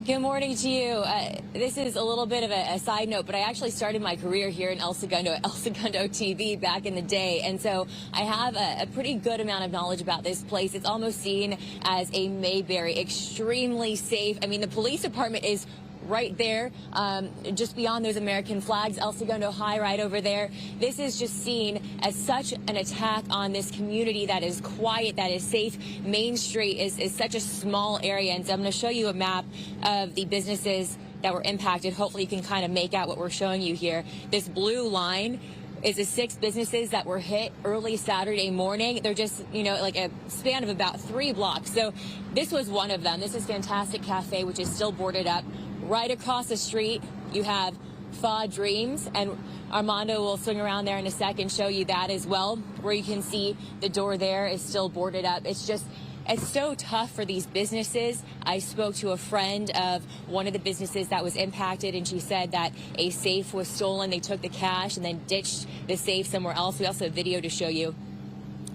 Good morning to you. This is a little bit of a side note, but I actually started my career here in El Segundo at El Segundo TV back in the day. And so I have a pretty good amount of knowledge about this place. It's almost seen as a Mayberry, extremely safe. I mean, the police department is right there, just beyond those American flags, El Segundo High right over there. This is just seen as such an attack on this community that is quiet, that is safe. Main Street is such a small area, and so I'm going to show you a map of the businesses that were impacted. Hopefully you can kind of make out what we're showing you here. This blue line is the 6 businesses that were hit early Saturday morning. They're just, like a span of about 3 blocks. So this was one of them. This is Fantastic Cafe, which is still boarded up. Right across the street, you have Thaw Dreams, and Armando will swing around there in a second, show you that as well, where you can see the door there is still boarded up. It's so tough for these businesses. I spoke to a friend of one of the businesses that was impacted, and she said that a safe was stolen. They took the cash and then ditched the safe somewhere else. We also have video to show you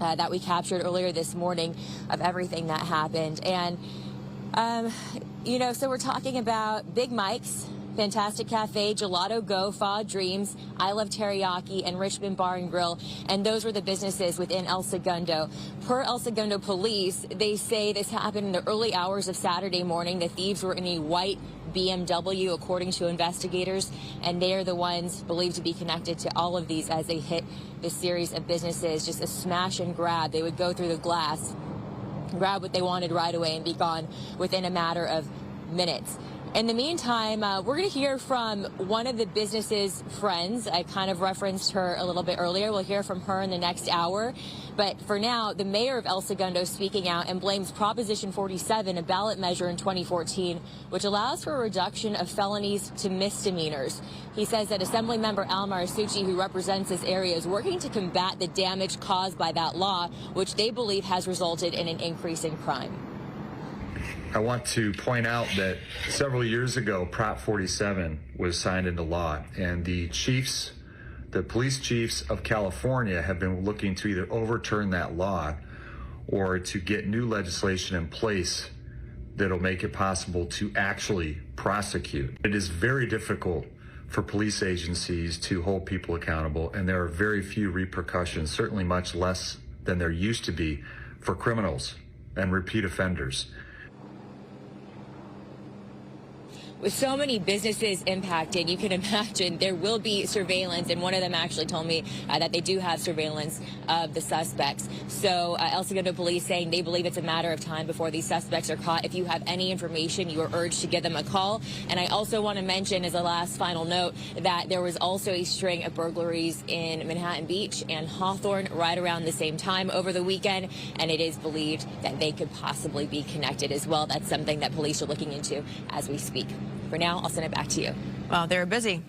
that we captured earlier this morning of everything that happened. And so we're talking about Big Mike's, Fantastic Cafe, Gelato Go, Thaw Dreams, I Love Teriyaki, and Richmond Bar and Grill. And those were the businesses within El Segundo. Per El Segundo police, they say this happened in the early hours of Saturday morning. The thieves were in a white BMW, according to investigators, and they are the ones believed to be connected to all of these as they hit this series of businesses. Just a smash and grab. They would go through the glass, grab what they wanted right away, and be gone within a matter of minutes. In the meantime, we're going to hear from one of the business's friends. I kind of referenced her a little bit earlier. We'll hear from her in the next hour. But for now, the mayor of El Segundo speaking out and blames Proposition 47, a ballot measure in 2014, which allows for a reduction of felonies to misdemeanors. He says that Assemblymember Al Marasucci, who represents this area, is working to combat the damage caused by that law, which they believe has resulted in an increase in crime. I want to point out that several years ago, Prop 47 was signed into law, and the police chiefs of California have been looking to either overturn that law or to get new legislation in place that'll make it possible to actually prosecute. It is very difficult for police agencies to hold people accountable, and there are very few repercussions, certainly much less than there used to be, for criminals and repeat offenders. With so many businesses impacted, you can imagine there will be surveillance, and one of them actually told me that they do have surveillance of the suspects. So El Segundo police saying they believe it's a matter of time before these suspects are caught. If you have any information, you are urged to give them a call. And I also want to mention, as a last final note, that there was also a string of burglaries in Manhattan Beach and Hawthorne right around the same time over the weekend, and it is believed that they could possibly be connected as well. That's something that police are looking into as we speak. For now, I'll send it back to you. Well, they're busy.